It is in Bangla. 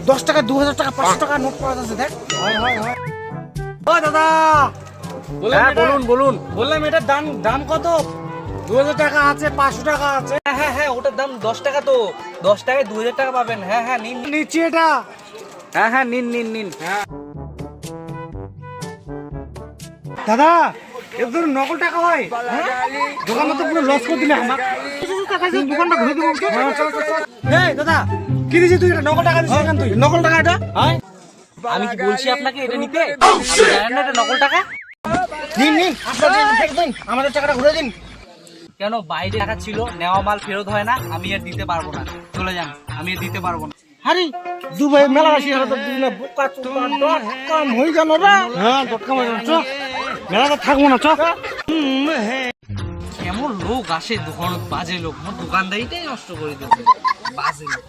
10 টাকা 2000 টাকা 500 টাকা নোট পাওয়া যাচ্ছে দেখ। হয় হয় হয়। ও দাদা, হ্যাঁ বলুন বলুন। বললাম এটার দাম কত? 2000 টাকা আছে, 500 টাকা আছে। হ্যাঁ হ্যাঁ হ্যাঁ, ওটার দাম 10 টাকা তো। 10 টাকায় 2000 টাকা পাবেন। হ্যাঁ হ্যাঁ, নিন নিন। নিচ্ছি এটা। হ্যাঁ হ্যাঁ, নিন নিন নিন। দাদা এগুলো নকল টাকা হয়। দোকানটা তো পুরো লস করে দিলে আমার। দোকানটা ঘুরে দেবো। এই দাদা, কি দিছিস তুই? এটা নকল টাকা দিছিস কেন তুই? নকল টাকা এটা? হ্যাঁ, আমি কি বলছি আপনাকে এটা নিতে? আপনি জানেন না এটা নকল টাকা? নিন নিন, দিন আমাদের টাকাটা ঘুরে দিন। কেন, বাইরে টাকা ছিল, নেওয়া মাল ফেরত হয় না। আমি আর দিতে পারবো না, চলে যান। আমি আর দিতে পারবো না। আরে দুবাই মেলা আসি আর তো দিনে বোকা চোদা ডট কাম হই গেল রে। হ্যাঁ ডট কাম হই গেল। চ মেলাতে থাকবো না, চ। কেমন লোক আসে দোকান, বাজে লোক। আমার দোকানদারিটাই নষ্ট করে দিচ্ছে, বাজে লোক।